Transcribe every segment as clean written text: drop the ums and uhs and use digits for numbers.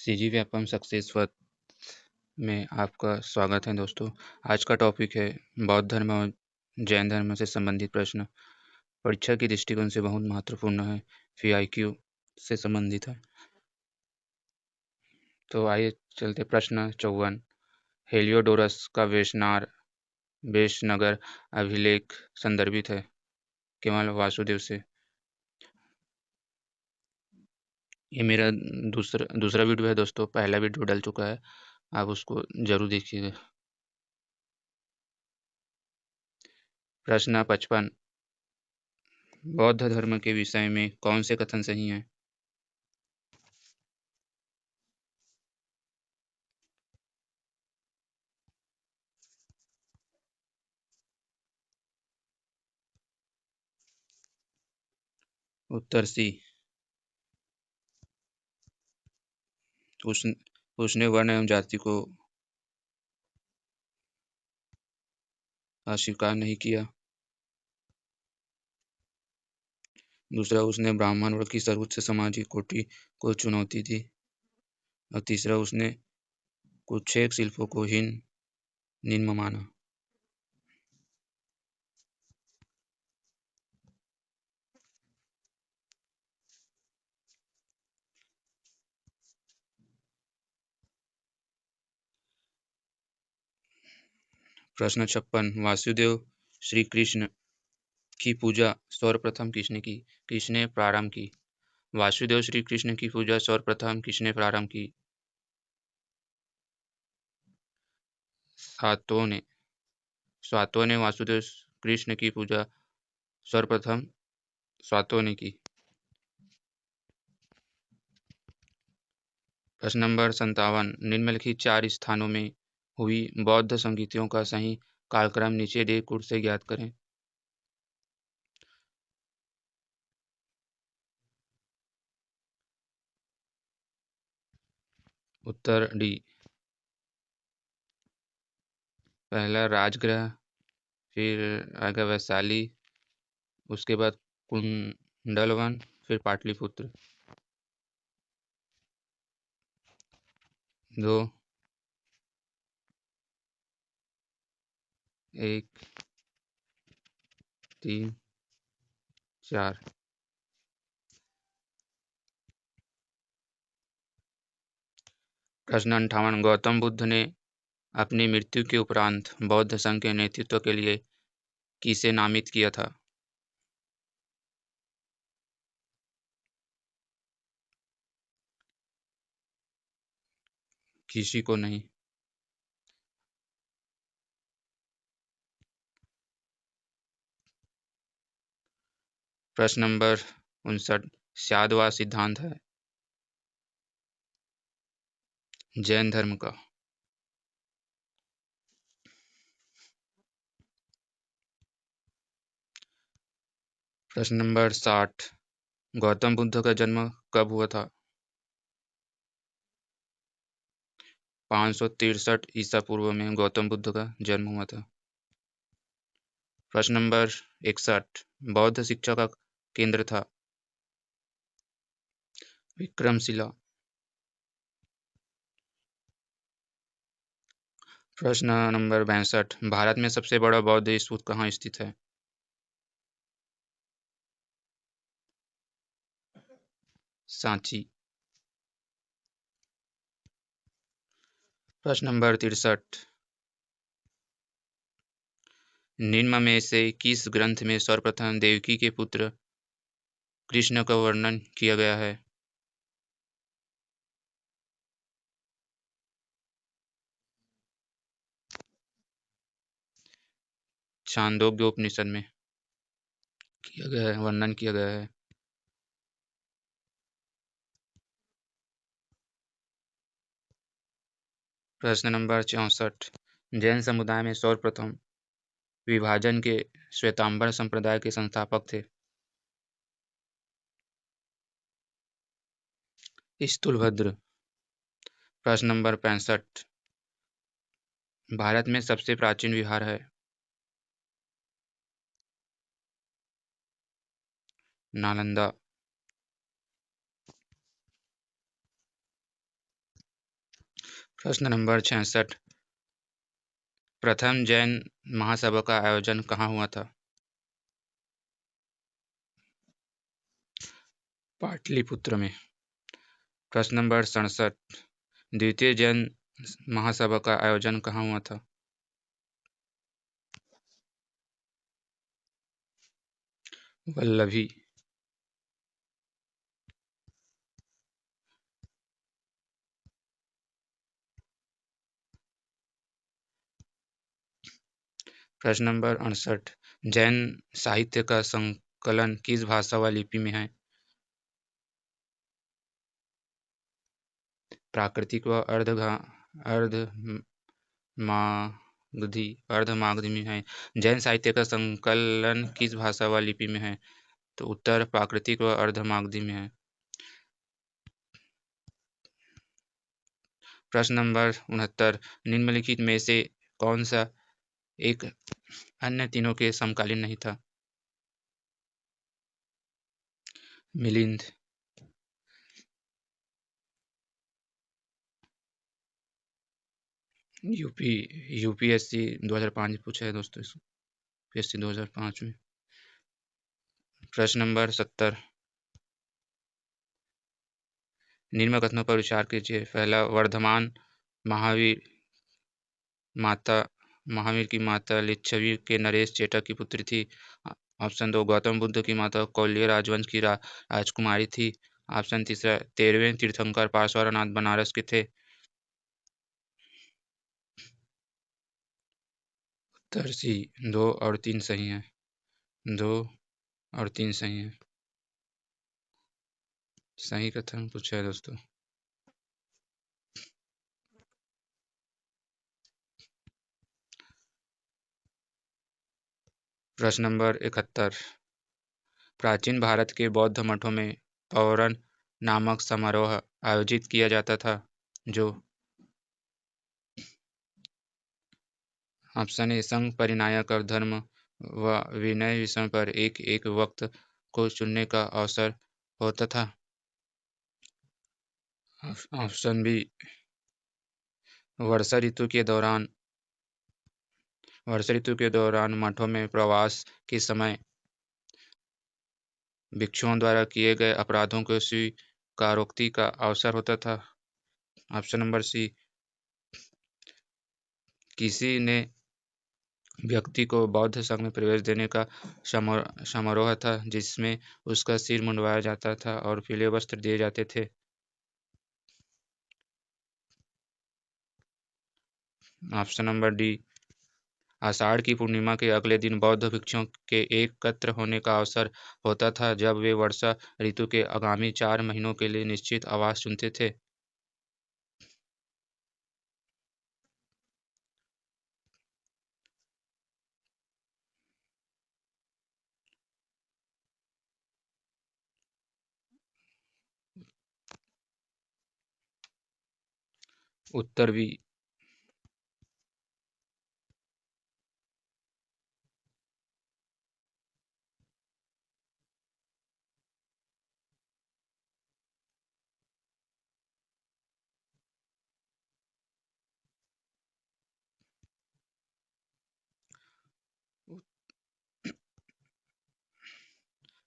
CG Vyapam सक्सेसवर में आपका स्वागत है दोस्तों। आज का टॉपिक है बौद्ध धर्म और जैन धर्म से संबंधित प्रश्न। परीक्षा की दृष्टिकोण से बहुत महत्वपूर्ण है, फिर आईक्यू से संबंधित है। तो आइए चलते प्रश्न 54। हेलियोडोरस का वेशनगर अभिलेख संदर्भित है केवल वासुदेव से। ये मेरा दूसरा वीडियो है दोस्तों, पहला वीडियो डल चुका है, आप उसको जरूर देखिएगा। प्रश्न 55। बौद्ध धर्म के विषय में कौन से कथन सही हैं? उत्तर सी। उस उसने वर्ण एवं जाति को अस्वीकार नहीं किया। दूसरा, उसने ब्राह्मण वर्ग की सर्वोच्च सामाजिक कोटि को चुनौती दी। और तीसरा, उसने कुछेक शिल्पों को निम्न माना। प्रश्न 56। वासुदेव श्री कृष्ण की पूजा सर्वप्रथम किसने प्रारंभ की? वासुदेव श्री कृष्ण की पूजा सर्वप्रथम किसने प्रारंभ की? सातों ने। सातों ने वासुदेव कृष्ण की पूजा सर्वप्रथम सातों ने की। प्रश्न नंबर 57। निम्नलिखित 4 स्थानों में हुई बौद्ध संगीतियों का सही कालक्रम नीचे दिए कूट से ज्ञात करें। उत्तर डी। पहला राजगृह, फिर आगे वैशाली, उसके बाद कुंडलवन, फिर पाटलिपुत्र। 2, 1, 3, 4। प्रश्न 58। गौतम बुद्ध ने अपनी मृत्यु के उपरांत बौद्ध संघ के नेतृत्व के लिए किसे नामित किया था? किसी को नहीं। प्रश्न नंबर 59। शादवा सिद्धांत है जैन धर्म का। प्रश्न नंबर 60। गौतम बुद्ध का जन्म कब हुआ था? 563 ईसा पूर्व में गौतम बुद्ध का जन्म हुआ था। प्रश्न नंबर 61। बौद्ध शिक्षा का केंद्र था विक्रमशिला। प्रश्न नंबर 62। भारत में सबसे बड़ा बौद्ध स्तूप कहाँ स्थित है? सांची। प्रश्न नंबर 63। निम्न में से किस ग्रंथ में सर्वप्रथम देवकी के पुत्र कृष्ण का वर्णन किया गया है? छांदोग्योपनिषद में किया गया है, वर्णन किया गया है। प्रश्न नंबर 64। जैन समुदाय में सर्वप्रथम विभाजन के श्वेतांबर संप्रदाय के संस्थापक थे? स्थूलभद्र। प्रश्न नंबर 65। भारत में सबसे प्राचीन विहार है? नालंदा। प्रश्न नंबर 66। प्रथम जैन महासभा का आयोजन कहाँ हुआ था? पाटलिपुत्र में। प्रश्न नंबर 67। द्वितीय जैन महासभा का आयोजन कहाँ हुआ था? वल्लभी। प्रश्न नंबर 68। जैन साहित्य का संकलन किस भाषा व लिपि में है? प्राकृतिक व अर्धमागधी में है। जैन साहित्य का संकलन किस भाषा व लिपि में है? तो उत्तर प्राकृतिक व अर्धमागधी में है। प्रश्न नंबर 69। निम्नलिखित में से कौन सा एक अन्य तीनों के समकालीन नहीं था? मिलिंद। यूपीएससी 2005 में पूछा है दोस्तों, इसको यूपीएससी 2005 में। प्रश्न नंबर 70। निम्न कथनों पर विचार कीजिए। पहला, वर्धमान महावीर माता महावीर की माता लिच्छवी के नरेश चेटक की पुत्री थी। ऑप्शन 2, गौतम बुद्ध की माता कौल्य राजवंश की राजकुमारी थी। ऑप्शन तीसरा, 13वें तीर्थंकर पार्श्वनाथ बनारस के थे। उत्तर सी, 2 और 3 सही है। 2 और 3 सही है। सही कथन पूछा है दोस्तों। प्रश्न नंबर 71। प्राचीन भारत के बौद्ध मठों में पौरन नामक समारोह आयोजित किया जाता था, जो। ऑप्शन ए, संघ परिनायक और धर्म व विनय विषय पर एक एक वक्त को चुनने का अवसर होता था। ऑप्शन बी, वर्षा ऋतु के दौरान मठों में प्रवास के समय भिक्षुओं द्वारा किए गए अपराधों को स्वीकारोक्ति का अवसर होता था। ऑप्शन नंबर सी, किसी ने व्यक्ति को बौद्ध संघ में प्रवेश देने का समारोह था, जिसमें उसका सिर मुंडवाया जाता था और पीले वस्त्र दिए जाते थे। ऑप्शन नंबर डी, आषाढ़ की पूर्णिमा के अगले दिन बौद्ध भिक्षुओं के एकत्र होने का अवसर होता था, जब वे वर्षा ऋतु के आगामी 4 महीनों के लिए निश्चित आवास चुनते थे। उत्तर भी।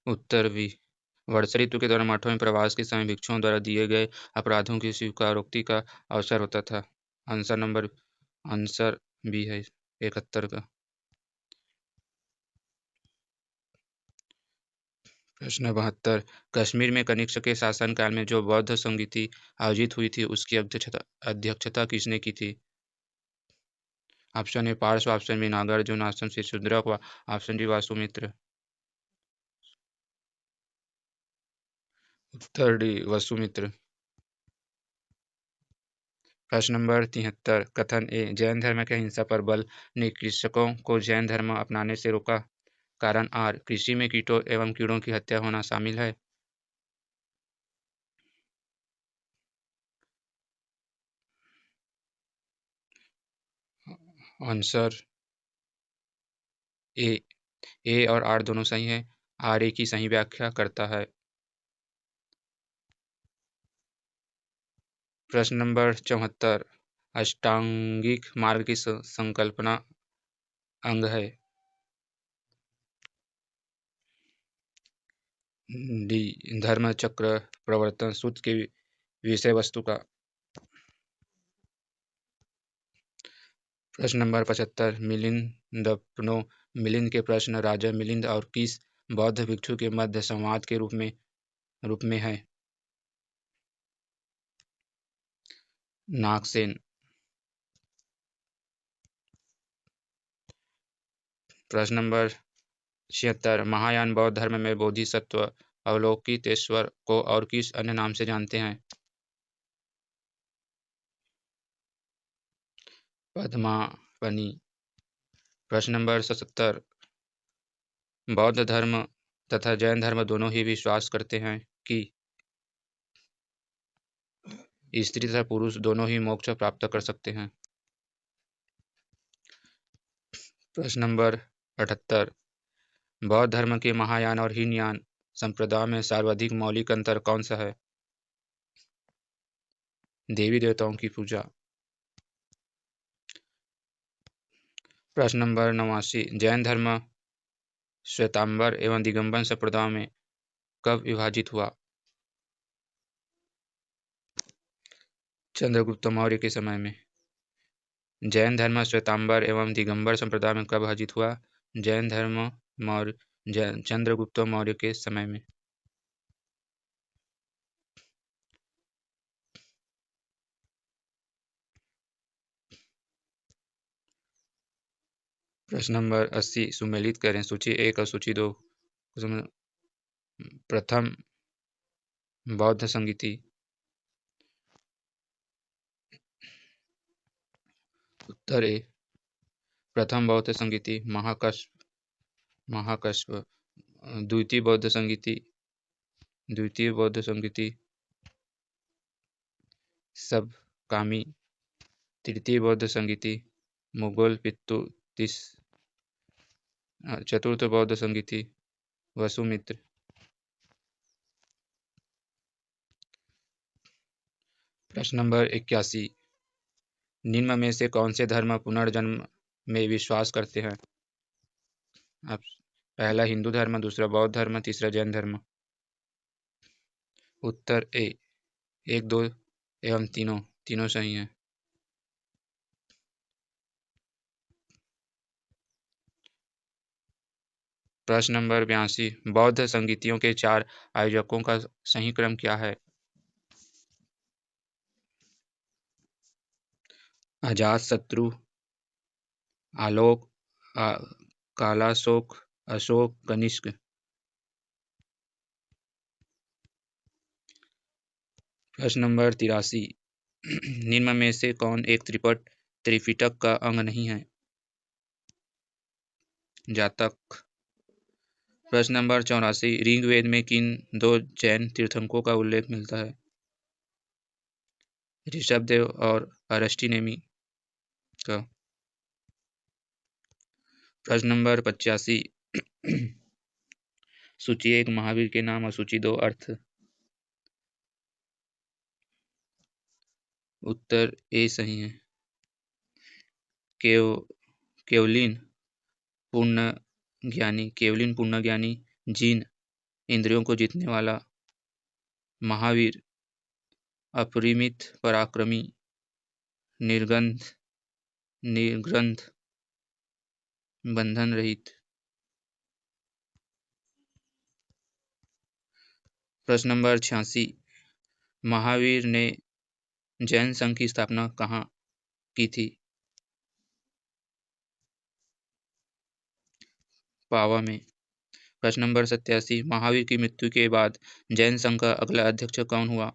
उत्तर भी, वर्षा ऋतु के दौरान मठों में प्रवास के समय भिक्षुओं द्वारा दिए गए अपराधों की स्वीकारोक्ति का अवसर होता था। आंसर बी है 71 का। प्रश्न 72। कश्मीर में कनिष्क के शासनकाल में जो बौद्ध संगीति आयोजित हुई थी, उसकी अध्यक्षता किसने की थी? Option A Parshva, option B Nagarjuna, option C Shudraka व ऑप्शन डी वासुमित्र। उत्तर डी वसुमित्र। प्रश्न नंबर 73। कथन ए, जैन धर्म के अहिंसा पर बल ने कृषकों को जैन धर्म अपनाने से रोका। कारण आर, कृषि में कीटों एवं कीड़ों की हत्या होना शामिल है। आंसर ए, और आर दोनों सही है। आर ए की सही व्याख्या करता है। प्रश्न नंबर 74। अष्टांगिक मार्ग की संकल्पना अंग है? डी धर्म चक्र प्रवर्तन सूत्र की विषय वस्तु का। प्रश्न नंबर 75 मिलिंद मिलिंद के प्रश्न राजा मिलिंद और किस बौद्ध भिक्षु के मध्य संवाद के रूप में है? नागसेन। प्रश्न नंबर 76 महायान बौद्ध धर्म में बोधिसत्व अवलोकितेश्वर को और किस अन्य नाम से जानते हैं? पद्मापनी। प्रश्न नंबर 77 बौद्ध धर्म तथा जैन धर्म दोनों ही विश्वास करते हैं कि स्त्री तथा पुरुष दोनों ही मोक्ष प्राप्त कर सकते हैं। प्रश्न नंबर 78 बौद्ध धर्म के महायान और हीनयान संप्रदाय में सर्वाधिक मौलिक अंतर कौन सा है? देवी देवताओं की पूजा। प्रश्न नंबर 89 जैन धर्म श्वेतांबर एवं दिगंबर संप्रदाय में कब विभाजित हुआ? चंद्रगुप्त मौर्य के समय में। जैन धर्म श्वेतांबर एवं दिगंबर संप्रदाय में कब विभाजित हुआ? जैन धर्म चंद्रगुप्त मौर्य के समय में। प्रश्न नंबर 80 सुमेलित करें सूची 1 और सूची 2। प्रथम बौद्ध संगीति। उत्तर ए प्रथम बौद्ध संगीति महाकश्यप। द्वितीय बौद्ध संगीति सबकामी। तृतीय बौद्ध संगीति मुगल पित्तू। चतुर्थ बौद्ध संगीति वसुमित्र। प्रश्न नंबर 81 निम्न में से कौन से धर्म पुनर्जन्म में विश्वास करते हैं? अब पहला हिंदू धर्म, दूसरा बौद्ध धर्म, तीसरा जैन धर्म। उत्तर ए 1, 2 एवं तीनों सही हैं। प्रश्न नंबर 82 बौद्ध संगीतियों के 4 आयोजकों का सही क्रम क्या है? अजातशत्रु, आलोक, कालाशोक, अशोक, कनिष्क। प्रश्न नंबर 83 निम्न में से कौन एक त्रिपिटक का अंग नहीं है? जातक। प्रश्न नंबर 84 ऋग्वेद में किन 2 जैन तीर्थंकरों का उल्लेख मिलता है? ऋषभदेव और अरष्टिनेमि का। प्रश्न नंबर 85 सूची 1 महावीर के नाम और सूची 2 अर्थ। उत्तर ए सही है। केवलिन पूर्ण ज्ञानी जिन इंद्रियों को जीतने वाला महावीर अपरिमित पराक्रमी निर्ग्रंथ बंधन रहित। प्रश्न नंबर 86 महावीर ने जैन संघ की स्थापना कहाँ की थी? पावा में। प्रश्न नंबर 87 महावीर की मृत्यु के बाद जैन संघ का अगला अध्यक्ष कौन हुआ?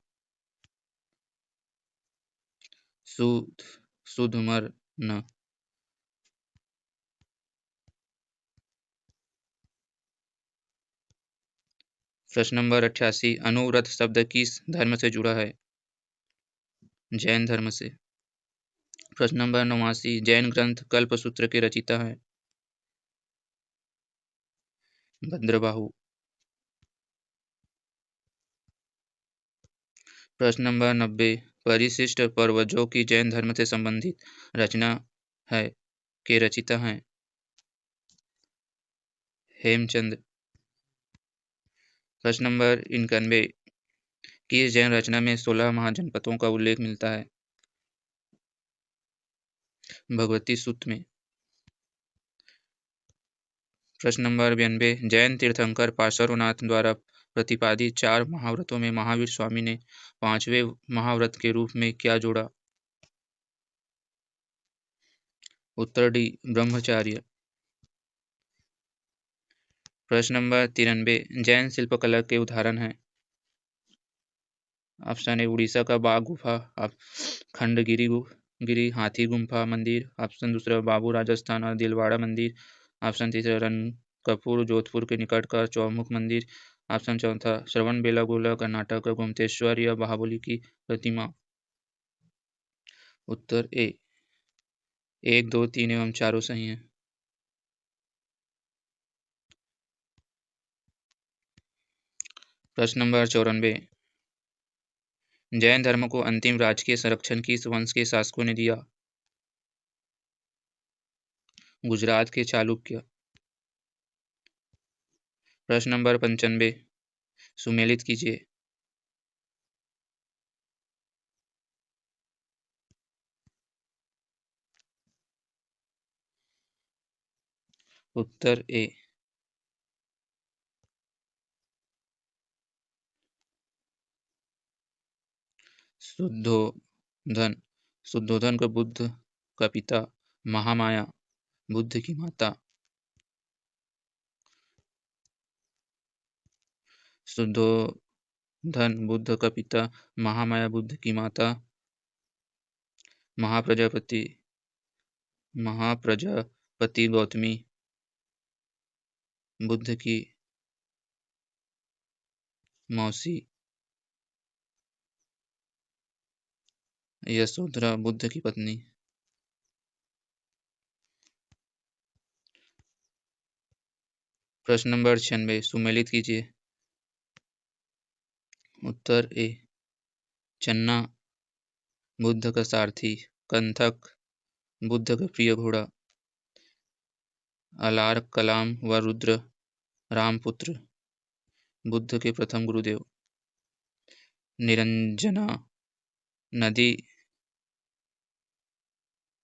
सुधमर्न। प्रश्न नंबर 88 अनुव्रत शब्द किस धर्म से जुड़ा है? जैन धर्म से। प्रश्न नंबर 89 जैन ग्रंथ कल्पसूत्र के रचयिता हैं? भद्रबाहु। प्रश्न नंबर 90 परिशिष्ट पर्वजों की जैन धर्म से संबंधित रचना है के रचिता हैं हेमचंद। प्रश्न नंबर 91, किस जैन रचना में 16 महाजनपदों का उल्लेख मिलता है? भगवती सूत्र में। प्रश्न नंबर 92, जैन तीर्थंकर पार्श्वनाथ द्वारा प्रतिपादित 4 महाव्रतों में महावीर स्वामी ने 5वें महाव्रत के रूप में क्या जोड़ा? उत्तर डी, ब्रह्मचार्य। प्रश्न नंबर 93, जैन शिल्पकला के उदाहरण हैं? ऑप्शन ए उड़ीसा का बाघ गुफा, खंडगिरी गिरी हाथी गुम्फा मंदिर, ऑप्शन दूसरा बाबू राजस्थान और दिलवाड़ा मंदिर, ऑप्शन तीसरा रनकपुर जोधपुर के निकट का चौमुख मंदिर, ऑप्शन चौथा श्रवण बेलागोला कर्नाटक का गोमतेश्वर या महाबली की प्रतिमा। उत्तर ए, 1, 2, 3 एवं चारों सही है। प्रश्न नंबर 94, जैन धर्म को अंतिम राजकीय संरक्षण किस वंश के शासकों ने दिया? गुजरात के चालुक्य। प्रश्न नंबर 95, सुमेलित कीजिए। उत्तर ए। शुद्धोधन, शुद्धोधन का बुद्ध का पिता, महामाया बुद्ध की माता। शुद्धोधन बुद्ध का पिता, महामाया बुद्ध की माता, महाप्रजापति महाप्रजापति गौतमी बुद्ध की मौसी, यशोधरा बुद्ध की पत्नी। प्रश्न नंबर 96, सुमेलित कीजिए। उत्तर ए, चन्ना बुद्ध का सारथी, कंथक बुद्ध का प्रिय घोड़ा, अलार कलाम व रुद्र रामपुत्र बुद्ध के प्रथम गुरुदेव। निरंजना नदी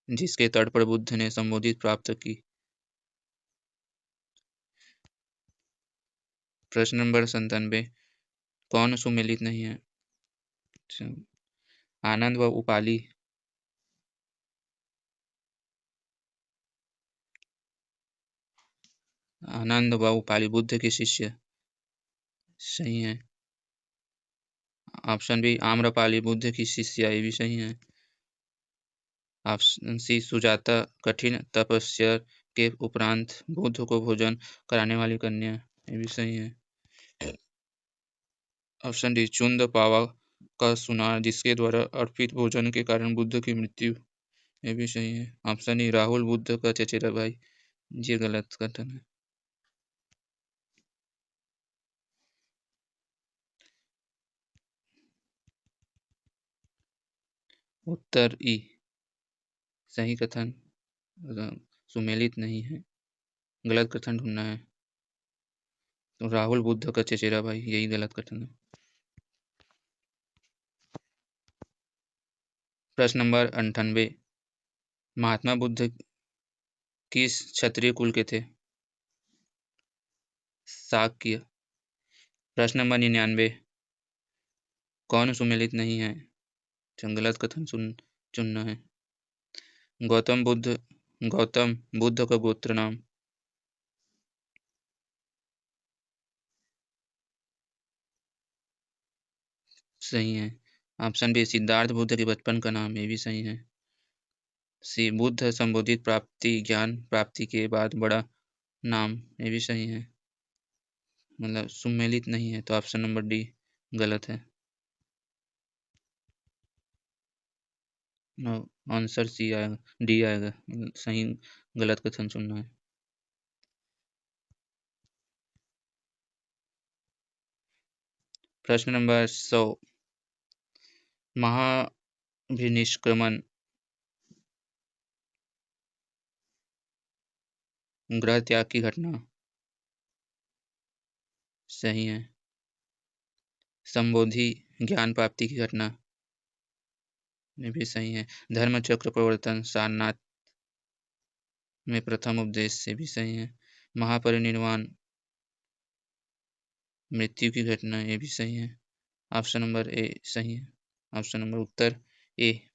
जिसके तट पर बुद्ध ने संबोधित प्राप्त की। प्रश्न नंबर 97, कौन सुमेलित नहीं है? आनंद व उपाली। आनंद व उपाली बुद्ध के शिष्य सही है। ऑप्शन बी, आम्रपाली बुद्ध की शिष्या, ये भी सही है। ऑप्शन सी, सुजाता कठिन तपस्या के उपरांत बुद्ध को भोजन कराने वाली कन्या, ये भी सही है। ऑप्शन डी, चुंद पावा का सुनार जिसके द्वारा अर्पित भोजन के कारण बुद्ध की मृत्यु, ये भी सही है। ऑप्शन ई, राहुल बुद्ध का चचेरा भाई, ये गलत कथन है। उत्तर ई, सही कथन सुमेलित नहीं है, गलत कथन ढूंढना है। तो राहुल बुद्ध का चचेरा भाई, यही गलत कथन है। प्रश्न नंबर 98, महात्मा बुद्ध किस क्षत्रिय कुल के थे? शाक्य। प्रश्न नंबर 99, कौन सुमेलित नहीं है? गलत कथन चुनना है। गौतम बुद्ध का गोत्र नाम। सही है। ऑप्शन बी, सिद्धार्थ बुद्ध के बचपन का नाम, ये भी सही है। सी, बुद्ध संबोधित प्राप्ति ज्ञान प्राप्ति के बाद बड़ा नाम, ये भी सही है। मतलब सुमेलित नहीं है, तो ऑप्शन नंबर डी गलत है। नो, आंसर सी आएगा, डी आएगा सही। गलत कथन चुनना है। प्रश्न नंबर 100, भी निष्क्रमण, ग्रह त्याग की घटना। सही है। संबोधि, ज्ञान प्राप्ति की घटना। ये भी सही है। धर्म चक्र प्रवर्तन, सारनाथ में प्रथम उपदेश से भी सही है। महापरिनिर्वाण, मृत्यु की घटना, ये भी सही है। ऑप्शन नंबर ए सही है। ऑप्शन नंबर उत्तर ए